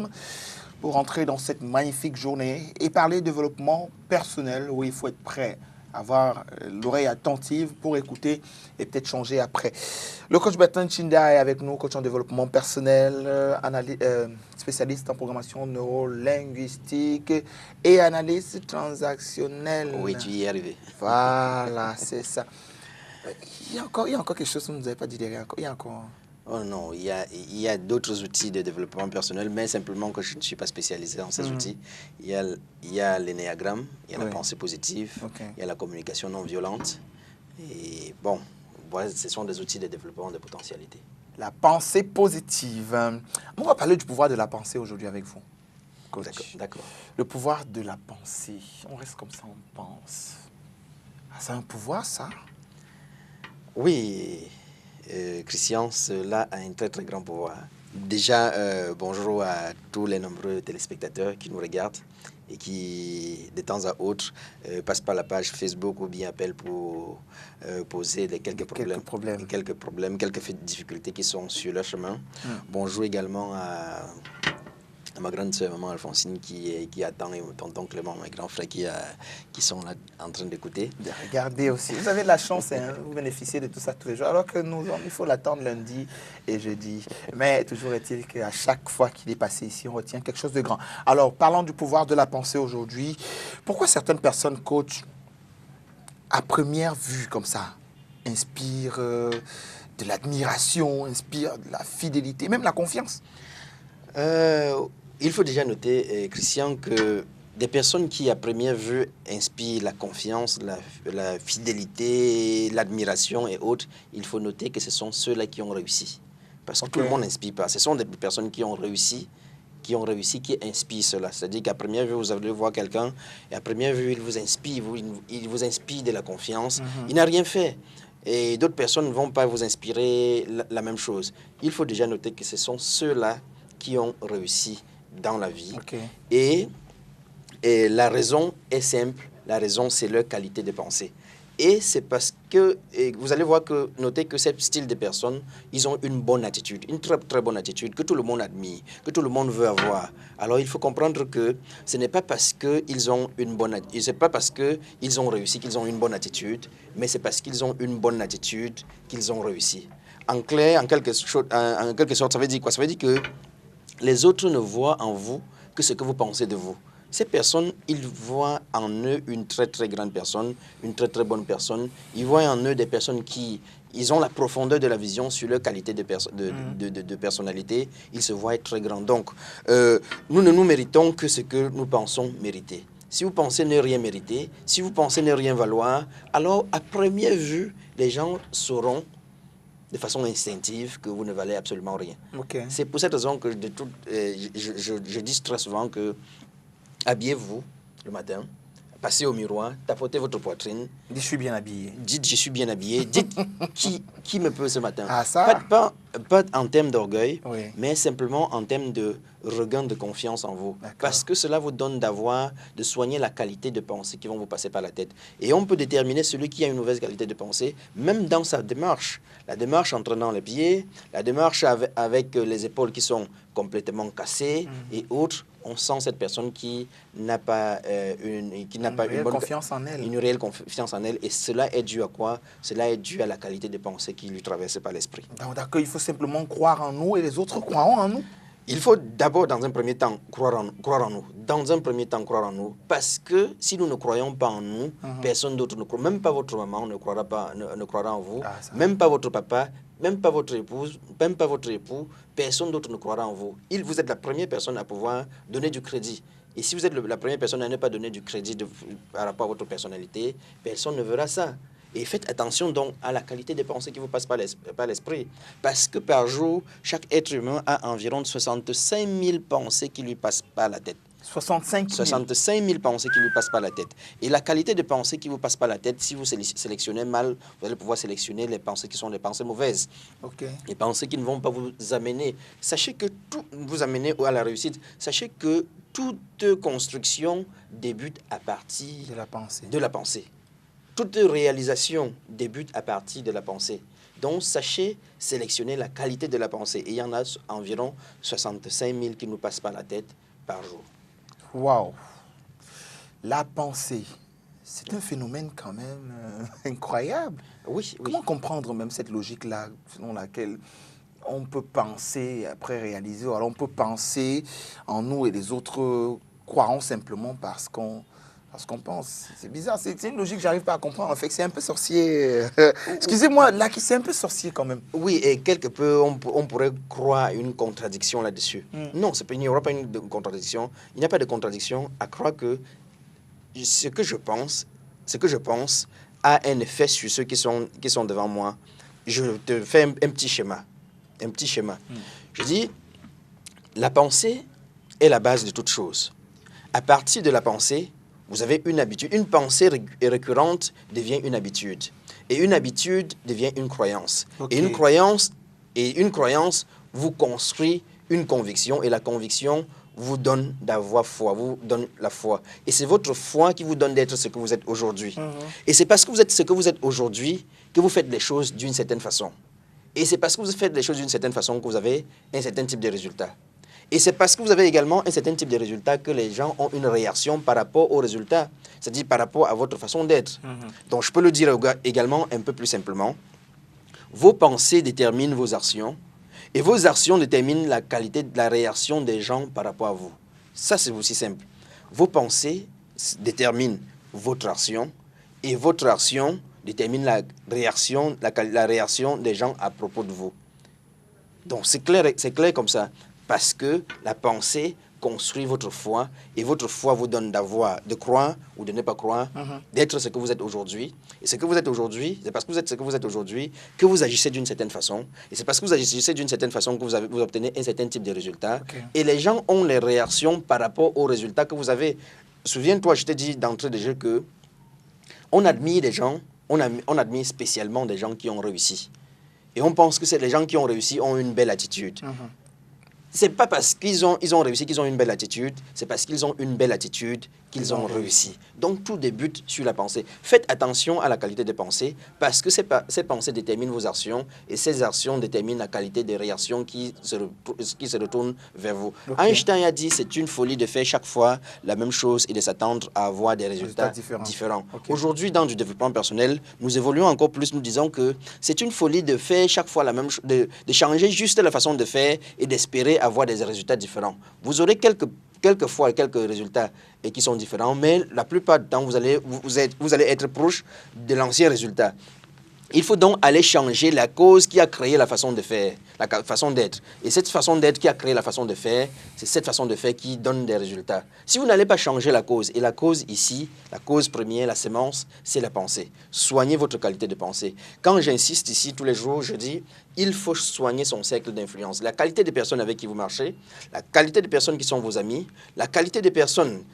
thème pour entrer dans cette magnifique journée et parler développement personnel où il faut être prêt, avoir l'oreille attentive pour écouter et peut-être changer après. Le coach Bertrand Chinda est avec nous, coach en développement personnel, spécialiste en programmation neurolinguistique et analyse transactionnelle. Oui, tu y es arrivé. Voilà, c'est ça. Il y a encore quelque chose que vous ne nous avez pas dit derrière. Il y a encore... Oh non, il y a d'autres outils de développement personnel, mais simplement que je ne suis pas spécialisé dans ces outils. Il y a l'énéagramme, il y a la pensée positive, il y a la communication non violente. Et bon, voilà, ce sont des outils de développement de potentialité. La pensée positive. On va parler du pouvoir de la pensée aujourd'hui avec vous. D'accord. Le pouvoir de la pensée. On reste comme ça, on pense. Ah, c'est un pouvoir, ça? Oui, Christian, cela a un très très grand pouvoir. Déjà, bonjour à tous les nombreux téléspectateurs qui nous regardent et qui, de temps à autre, passent par la page Facebook ou bien appellent pour poser quelques problèmes, quelques difficultés qui sont sur leur chemin. Bonjour également à ma grande sœur, maman Alphonsine, qui attend, et tonton Clément, mes grands frères qui sont là en train d'écouter. Regardez aussi, vous avez de la chance, hein, vous bénéficiez de tout ça tous les jours, alors que nous, il faut l'attendre lundi et jeudi. Mais toujours est-il qu'à chaque fois qu'il est passé ici, on retient quelque chose de grand. Alors, parlons du pouvoir de la pensée aujourd'hui. Pourquoi certaines personnes, coach, à première vue comme ça, inspirent de l'admiration, inspirent de la fidélité, même la confiance? Il faut déjà noter, Christian, que des personnes qui, à première vue, inspirent la confiance, la fidélité, l'admiration et autres, il faut noter que ce sont ceux-là qui ont réussi. Parce que tout le monde n'inspire pas. Ce sont des personnes qui ont réussi, qui inspirent cela. C'est-à-dire qu'à première vue, vous allez voir quelqu'un, et à première vue, il vous inspire de la confiance. Il n'a rien fait. Et d'autres personnes ne vont pas vous inspirer la même chose. Il faut déjà noter que ce sont ceux-là qui ont réussi dans la vie. Et la raison est simple. La raison, c'est leur qualité de pensée. Et c'est parce que, vous allez voir que, notez que ce style de personnes, ils ont une bonne attitude, une très très bonne attitude que tout le monde admire, que tout le monde veut avoir. Alors il faut comprendre que ce n'est pas parce qu'ils ont une bonne attitude, c'est pas parce qu'ils ont réussi qu'ils ont une bonne attitude, mais c'est parce qu'ils ont une bonne attitude qu'ils ont réussi. En clair, en quelque sorte, ça veut dire quoi? Ça veut dire que les autres ne voient en vous que ce que vous pensez de vous. Ces personnes, ils voient en eux une très très grande personne, une très très bonne personne. Ils voient en eux des personnes ils ont la profondeur de la vision sur leur qualité de personnalité. Ils se voient être très grands. Donc, nous ne nous méritons que ce que nous pensons mériter. Si vous pensez ne rien mériter, si vous pensez ne rien valoir, alors à première vue, les gens sauront de façon instinctive que vous ne valez absolument rien. C'est pour cette raison que je dis très souvent que habillez-vous le matin, passez au miroir, tapotez votre poitrine. Dites, je suis bien habillé. Dites, je suis bien habillé. Dites, qui me peut ce matin? Ah, ça? Pas en termes d'orgueil, mais simplement en termes de regain de confiance en vous. Parce que cela vous donne de soigner la qualité de pensée qui vont vous passer par la tête. Et on peut déterminer celui qui a une mauvaise qualité de pensée, même dans sa démarche. La démarche en traînant les pieds, la démarche avec les épaules qui sont complètement cassées et autres. On sent cette personne qui n'a pas une bonne confiance en elle. Une réelle confiance en elle. Et cela est dû à quoi? Cela est dû à la qualité de pensée qui lui traverse par l'esprit. D'accord, il faut simplement croire en nous et les autres croiront en nous. Il faut d'abord, dans un premier temps, croire en nous. Dans un premier temps, croire en nous. Parce que si nous ne croyons pas en nous, personne d'autre ne croit. Même pas votre maman ne croira en vous. Même pas votre papa, même pas votre épouse, même pas votre époux. Personne d'autre ne croira en vous. Vous êtes la première personne à pouvoir donner du crédit. Et si vous êtes la première personne à ne pas donner du crédit par rapport à votre personnalité, personne ne verra ça. Et faites attention donc à la qualité des pensées qui vous passent par l'esprit. Parce que par jour, chaque être humain a environ 65 000 pensées qui lui passent par la tête. 65 000 pensées qui lui passent par la tête. Et la qualité des pensées qui vous passent par la tête, si vous sélectionnez mal, vous allez pouvoir sélectionner les pensées qui sont des pensées mauvaises. Les pensées qui ne vont pas vous amener. Sachez que tout vous amener à la réussite. Sachez que toute construction débute à partir de la pensée. Toute réalisation débute à partir de la pensée. Donc, sachez sélectionner la qualité de la pensée. Et il y en a environ 65 000 qui nous passent par la tête par jour. Waouh! La pensée, c'est un phénomène quand même incroyable. Oui, oui. Comment comprendre même cette logique-là, selon laquelle on peut penser après réaliser, ou alors on peut penser en nous et les autres croiront simplement parce qu'on pense. C'est bizarre, c'est une logique que j'arrive pas à comprendre. En fait, c'est un peu sorcier. Excusez-moi, là, c'est un peu sorcier quand même. Oui, et quelque peu, on pourrait croire à une contradiction là-dessus. Non, il n'y aura pas une contradiction. Il n'y a pas de contradiction à croire que ce que je pense a un effet sur ceux qui sont devant moi. Je te fais un petit schéma. Un petit schéma. Je dis, la pensée est la base de toute chose. À partir de la pensée, vous avez une habitude. Une pensée récurrente devient une habitude. Et une habitude devient une croyance. Okay. Et une croyance vous construit une conviction. Et la conviction vous donne d'avoir foi, vous donne la foi. Et c'est votre foi qui vous donne d'être ce que vous êtes aujourd'hui. Et c'est parce que vous êtes ce que vous êtes aujourd'hui que vous faites les choses d'une certaine façon. Et c'est parce que vous faites les choses d'une certaine façon que vous avez un certain type de résultat. Et c'est parce que vous avez également un certain type de résultat que les gens ont une réaction par rapport aux résultats, c'est-à-dire par rapport à votre façon d'être. Donc je peux le dire également un peu plus simplement. Vos pensées déterminent vos actions et vos actions déterminent la qualité de la réaction des gens par rapport à vous. Ça, c'est aussi simple. Vos pensées déterminent votre action et votre action détermine la réaction des gens à propos de vous. Donc c'est clair comme ça. Parce que la pensée construit votre foi et votre foi vous donne de croire ou de ne pas croire, d'être ce que vous êtes aujourd'hui. Et ce que vous êtes aujourd'hui, c'est parce que vous êtes ce que vous êtes aujourd'hui que vous agissez d'une certaine façon. Et c'est parce que vous agissez d'une certaine façon que vous obtenez un certain type de résultat. Okay. Et les gens ont les réactions par rapport aux résultats que vous avez. Souviens-toi, je t'ai dit d'entrée de jeu que on admire des gens, on admire spécialement des gens qui ont réussi. Et on pense que les gens qui ont réussi ont une belle attitude. C'est pas parce qu'ils ont réussi qu'ils ont une belle attitude, c'est parce qu'ils ont une belle attitude qu'ils ont réussi. Donc tout débute sur la pensée. Faites attention à la qualité des pensées parce que ces pensées déterminent vos actions et ces actions déterminent la qualité des réactions qui se retournent vers vous. Okay. Einstein a dit c'est une folie de faire chaque fois la même chose et de s'attendre à avoir des résultats différents. Okay. Aujourd'hui, dans du développement personnel, nous évoluons encore plus, nous disons que c'est une folie de faire chaque fois la même chose, de changer juste la façon de faire et d'espérer avoir des résultats différents. Vous aurez quelques fois quelques résultats et qui sont différents, mais la plupart du temps, vous allez être proche de l'ancien résultat. Il faut donc aller changer la cause qui a créé la façon de faire, la façon d'être. Et cette façon d'être qui a créé la façon de faire, c'est cette façon de faire qui donne des résultats. Si vous n'allez pas changer la cause, et la cause ici, la cause première, la sémence, c'est la pensée. Soignez votre qualité de pensée. Quand j'insiste ici tous les jours, je dis, il faut soigner son cercle d'influence. La qualité des personnes avec qui vous marchez, la qualité des personnes qui sont vos amis, la qualité des personnes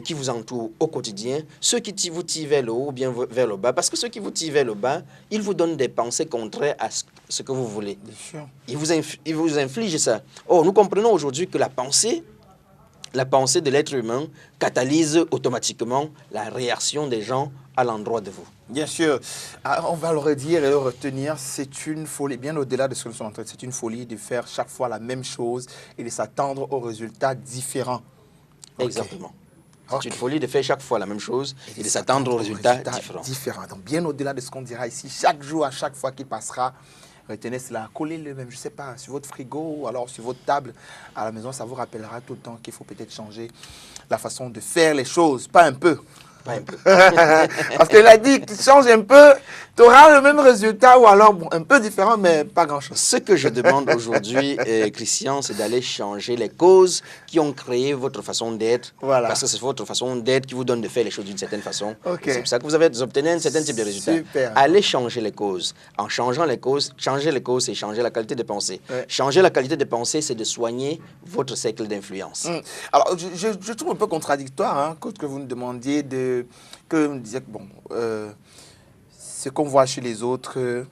qui vous entourent au quotidien, ceux qui vous tirent vers le haut ou bien vers le bas. Parce que ceux qui vous tirent vers le bas, ils vous donnent des pensées contraires à ce que vous voulez. Ils vous infligent ça. Or, nous comprenons aujourd'hui que la pensée de l'être humain catalyse automatiquement la réaction des gens à l'endroit de vous. Bien sûr. Alors, on va le redire et le retenir, c'est une folie, bien au-delà de ce que nous sommes en train de dire, c'est une folie de faire chaque fois la même chose et de s'attendre aux résultats différents. Exactement. C'est une folie de faire chaque fois la même chose et de s'attendre aux résultats différents. Donc, bien au-delà de ce qu'on dira ici, chaque jour, à chaque fois qu'il passera, retenez cela, collez-le même, je ne sais pas, sur votre frigo ou alors sur votre table à la maison, ça vous rappellera tout le temps qu'il faut peut-être changer la façon de faire les choses, pas un peu. Parce qu'il a dit que tu changes un peu, tu auras le même résultat ou alors bon, un peu différent, mais pas grand-chose. Ce que je demande aujourd'hui, Christian, c'est d'aller changer les causes qui ont créé votre façon d'être. Voilà. Parce que c'est votre façon d'être qui vous donne de faire les choses d'une certaine façon. Okay. C'est pour ça que vous avez obtenu un certain type de résultat. Super. Allez changer les causes. En changeant les causes, changer les causes, c'est changer la qualité de pensée. Ouais. Changer la qualité de pensée, c'est de soigner votre cercle d'influence. Alors, je trouve un peu contradictoire hein, que vous nous demandiez que vous disiez que bon, ce qu'on voit chez les autres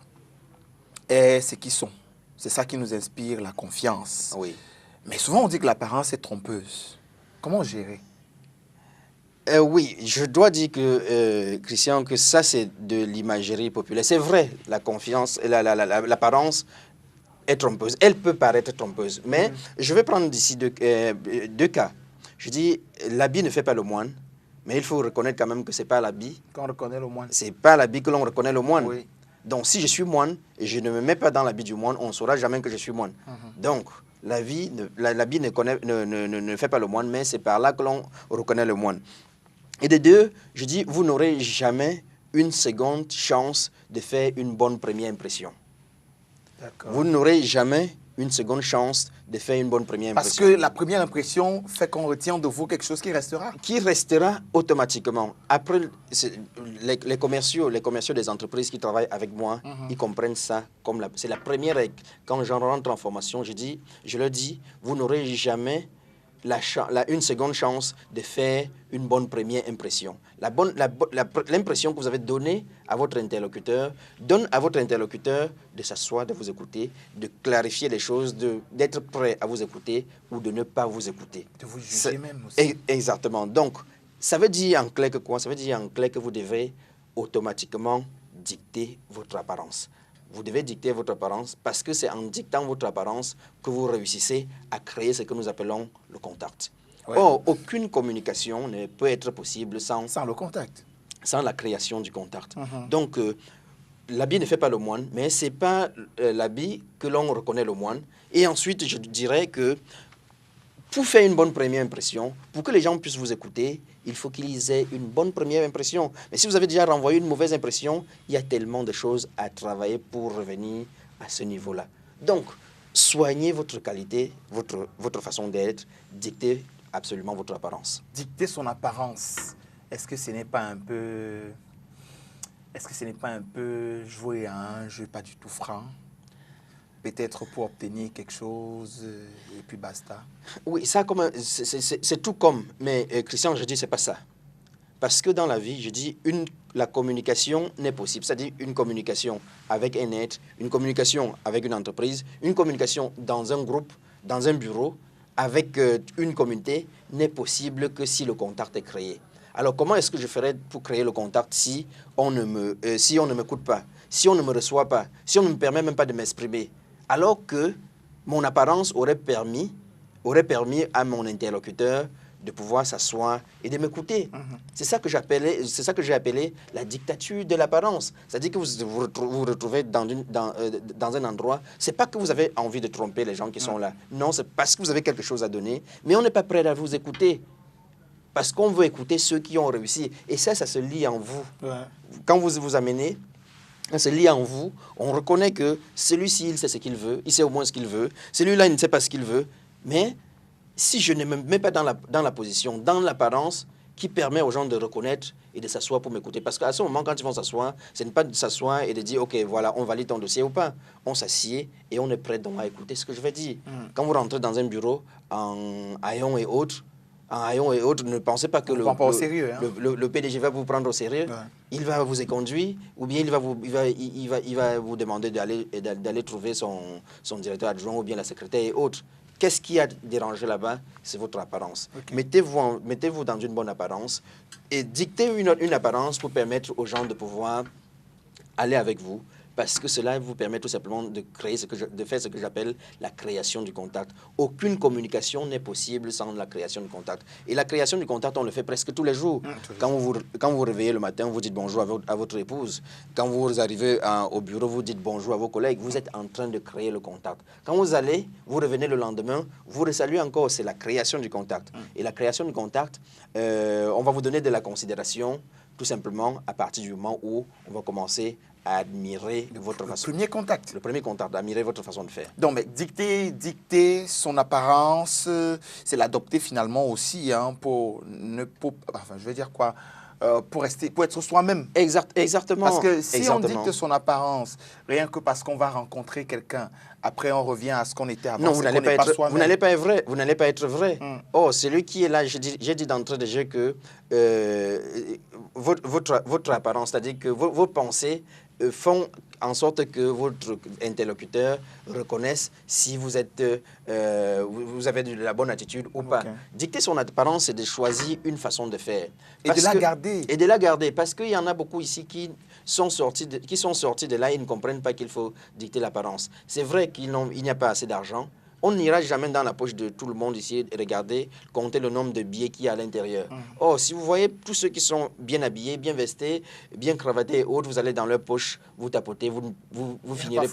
est ce qu'ils sont. C'est ça qui nous inspire la confiance. Oui. Mais souvent, on dit que l'apparence est trompeuse. Comment gérer? Oui, je dois dire que, Christian, que ça, c'est de l'imagerie populaire. C'est vrai, la confiance, l'apparence est trompeuse. Elle peut paraître trompeuse. Mais je vais prendre d'ici deux cas. Je dis, l'habit ne fait pas le moine, mais il faut reconnaître quand même que ce n'est pas l'habit. Qu'on reconnaît le moine. Ce n'est pas l'habit que l'on reconnaît le moine. Oui. Donc, si je suis moine et je ne me mets pas dans l'habit du moine, on ne saura jamais que je suis moine. Donc, l'habit ne fait pas le moine, mais c'est par là que l'on reconnaît le moine. Et de deux, je dis, vous n'aurez jamais une seconde chance de faire une bonne première impression. Vous n'aurez jamais une seconde chance de faire une bonne première impression. Parce que la première impression fait qu'on retient de vous quelque chose qui restera. Qui restera automatiquement. Après, les commerciaux des entreprises qui travaillent avec moi, ils comprennent ça comme c'est la première règle. Quand j'en rentre en formation, je leur dis, vous n'aurez jamais une seconde chance de faire une bonne première impression. L'impression que vous avez donnée à votre interlocuteur, donne à votre interlocuteur de s'asseoir, de vous écouter, de clarifier les choses, d'être prêt à vous écouter ou de ne pas vous écouter. De vous juger même aussi. Exactement. Donc, ça veut dire en clair que quoi? Ça veut dire en clair que vous devez automatiquement dicter votre apparence. Vous devez dicter votre apparence parce que c'est en dictant votre apparence que vous réussissez à créer ce que nous appelons le contact. Ouais. Or, aucune communication ne peut être possible sans le contact. Sans la création du contact. Donc, l'habit ne fait pas le moine, mais ce n'est pas l'habit que l'on reconnaît le moine. Et ensuite, je dirais que pour faire une bonne première impression, pour que les gens puissent vous écouter, il faut qu'ils aient une bonne première impression. Mais si vous avez déjà renvoyé une mauvaise impression, il y a tellement de choses à travailler pour revenir à ce niveau-là. Donc, soignez votre qualité, votre façon d'être, dictez absolument votre apparence. Dicter son apparence, est-ce que ce n'est pas un peu... Est-ce que ce n'est pas un peu jouer à un jeu pas du tout franc? Peut-être pour obtenir quelque chose et puis basta. Oui, ça c'est tout comme. Mais Christian, je dis c'est pas ça. Parce que dans la vie, je dis la communication n'est possible. C'est-à-dire une communication avec un être, une communication avec une entreprise, une communication dans un groupe, dans un bureau, avec une communauté, n'est possible que si le contact est créé. Alors comment est-ce que je ferais pour créer le contact si on ne m'écoute pas, si on ne me reçoit pas, si on ne me permet même pas de m'exprimer? Alors que mon apparence aurait permis à mon interlocuteur de pouvoir s'asseoir et de m'écouter. C'est ça que j'ai appelé la dictature de l'apparence. C'est-à-dire que vous vous retrouvez dans un endroit, c'est pas que vous avez envie de tromper les gens qui sont là. Non, c'est parce que vous avez quelque chose à donner, mais on n'est pas prêt à vous écouter. Parce qu'on veut écouter ceux qui ont réussi. Et ça se lie en vous. Ouais. Quand vous vous amenez, ça se lie en vous. On reconnaît que celui-ci, il sait ce qu'il veut. Il sait au moins ce qu'il veut. Celui-là, il ne sait pas ce qu'il veut. Mais si je ne me mets pas dans la position, dans l'apparence, qui permet aux gens de reconnaître et de s'asseoir pour m'écouter. Parce qu'à ce moment, quand ils vont s'asseoir, ce n'est pas de s'asseoir et de dire, OK, voilà, on valide ton dossier ou pas. On s'assied et on est prêt donc à écouter ce que je vais dire. Quand vous rentrez dans un bureau, en haillons et autres, ne pensez pas que le PDG va vous prendre au sérieux. Ouais. Il va vous éconduire ou bien il va vous demander d'aller trouver son directeur adjoint ou bien la secrétaire et autres. Qu'est-ce qui a dérangé là-bas? C'est votre apparence. Okay. Mettez-vous dans une bonne apparence et dictez une apparence pour permettre aux gens de pouvoir aller avec vous. Parce que cela vous permet tout simplement de faire ce que j'appelle la création du contact. Aucune communication n'est possible sans la création du contact. Et la création du contact, on le fait presque tous les jours. Quand vous vous réveillez le matin, vous dites bonjour à votre épouse. Quand vous arrivez au bureau, vous dites bonjour à vos collègues. Vous êtes en train de créer le contact. Quand vous revenez le lendemain, vous resaluez encore. C'est la création du contact. Et la création du contact, on va vous donner de la considération tout simplement à partir du moment où on va commencer à admirer votre façon. Le premier contact. Le premier contact, admirer votre façon de faire. Donc, mais dicter son apparence, c'est l'adopter finalement aussi, hein, enfin, je veux dire quoi, pour être soi-même. Exactement. Parce que si on dicte son apparence, rien que parce qu'on va rencontrer quelqu'un, après on revient à ce qu'on était avant. Non, vous n'allez pas être vrai. Vous n'allez pas être vrai. Oh, celui qui est là, j'ai dit d'entrée de jeu que votre apparence, c'est-à-dire que vos pensées font en sorte que votre interlocuteur reconnaisse si vous êtes, vous avez de la bonne attitude ou pas. Dicter son apparence, c'est de choisir une façon de faire. Et de la garder. Et de la garder, parce qu'il y en a beaucoup ici qui sont sortis de là et ne comprennent pas qu'il faut dicter l'apparence. C'est vrai qu'il n'y a pas assez d'argent. On n'ira jamais dans la poche de tout le monde ici et regarder, compter le nombre de billets qu'il y a à l'intérieur. Or, si vous voyez tous ceux qui sont bien habillés, bien vestés, bien cravatés et autres, vous allez dans leur poche, vous tapotez, vous finirez...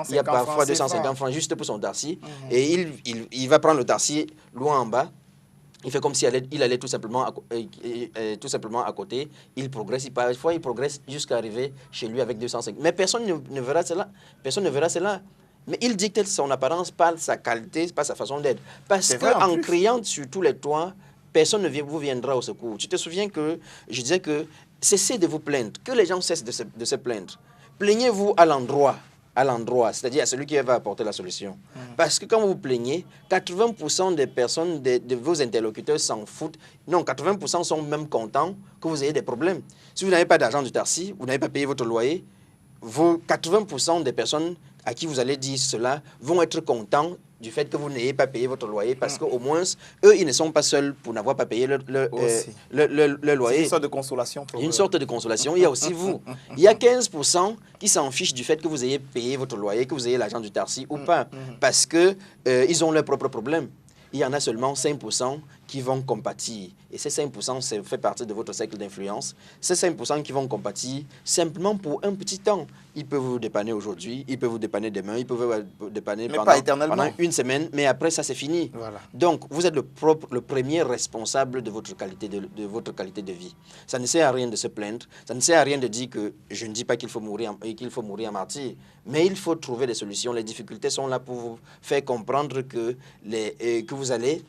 Il y a parfois 250 francs juste pour son Darcy. Et il va prendre le Darcy loin en bas. Il fait comme s'il allait tout simplement à côté. Il progresse. Parfois, il progresse jusqu'à arriver chez lui avec 250. Mais personne ne verra cela. Personne ne verra cela. Mais il dicte son apparence, pas sa qualité, pas sa façon d'être. Parce qu'en criant sur tous les toits, personne ne vous viendra au secours. Tu te souviens que je disais que cessez de vous plaindre, que les gens cessent de se plaindre. Plaignez-vous à l'endroit, c'est-à-dire à celui qui va apporter la solution. Parce que quand vous vous plaignez, 80% des personnes, de vos interlocuteurs s'en foutent. Non, 80% sont même contents que vous ayez des problèmes. Si vous n'avez pas d'argent du Darcy, vous n'avez pas payé votre loyer, vos 80% des personnes à qui vous allez dire cela vont être contents du fait que vous n'ayez pas payé votre loyer parce qu'au moins, eux, ils ne sont pas seuls pour n'avoir pas payé le loyer. C'est une sorte de consolation pour eux. Une sorte de consolation. Il y a aussi vous. Il y a 15% qui s'en fichent du fait que vous ayez payé votre loyer, que vous ayez l'argent du Darcy ou pas, parce que ils ont leurs propres problèmes. Il y en a seulement 5% qui vont compatir. Et ces 5%, ça fait partie de votre cercle d'influence. Ces 5% qui vont compatir simplement pour un petit temps. Ils peuvent vous dépanner aujourd'hui, ils peuvent vous dépanner demain, ils peuvent vous dépanner pendant une semaine, mais après ça, c'est fini. Voilà. Donc, vous êtes le premier responsable de votre qualité de vie. Ça ne sert à rien de se plaindre, ça ne sert à rien de dire que je ne dis pas qu'il faut mourir en martyr, mais il faut trouver des solutions. Les difficultés sont là pour vous faire comprendre que vous allez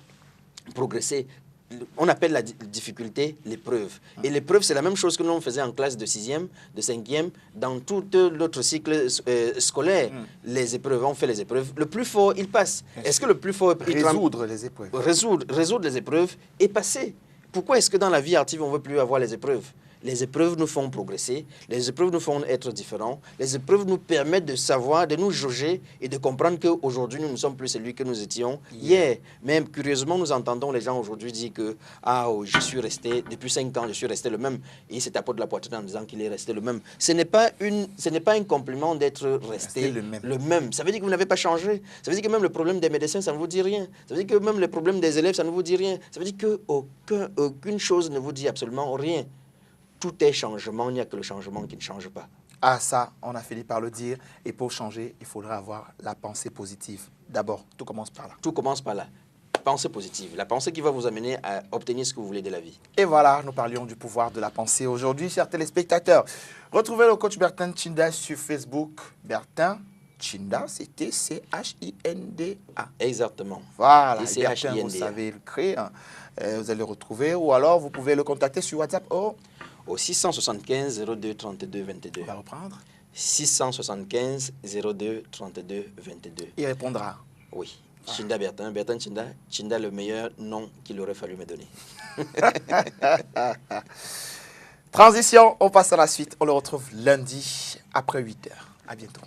progresser. On appelle la difficulté l'épreuve. Et l'épreuve, c'est la même chose que nous faisait en classe de 6e, de 5e, dans tout notre cycle scolaire. Les épreuves, on fait les épreuves. Le plus fort, il passe. Est-ce que le plus fort... Résoudre les épreuves. Résoudre les épreuves et passer. Pourquoi est-ce que dans la vie active, on ne veut plus avoir les épreuves? Les épreuves nous font progresser, les épreuves nous font être différents, les épreuves nous permettent de savoir, de nous jauger et de comprendre qu'aujourd'hui, nous ne sommes plus celui que nous étions hier. Même curieusement, nous entendons les gens aujourd'hui dire que je suis resté, depuis 5 ans, je suis resté le même. Et il se tape de la poitrine en disant qu'il est resté le même. Ce n'est pas un compliment d'être resté le même. Ça veut dire que vous n'avez pas changé. Ça veut dire que même le problème des médecins, ça ne vous dit rien. Ça veut dire que même le problème des élèves, ça ne vous dit rien. Ça veut dire qu'aucune chose ne vous dit absolument rien. Tout est changement, il n'y a que le changement qui ne change pas. Ah ça, on a fini par le dire. Et pour changer, il faudra avoir la pensée positive. D'abord, tout commence par là. Tout commence par là. Pensée positive. La pensée qui va vous amener à obtenir ce que vous voulez de la vie. Et voilà, nous parlions du pouvoir de la pensée aujourd'hui, chers téléspectateurs. Retrouvez le coach Bertin Tchinda sur Facebook. Bertin Tchinda, c'est T-C-H-I-N-D-A. Exactement. Voilà, Bertin, vous savez le créer. Vous allez le retrouver. Ou alors, vous pouvez le contacter sur WhatsApp au 675 02 32 22. On va reprendre. 675 02 32 22. Il répondra. Oui. Tchinda Bertin, Bertin Tchinda, Tchinda le meilleur nom qu'il aurait fallu me donner. Transition, on passe à la suite. On le retrouve lundi après 8h. À bientôt.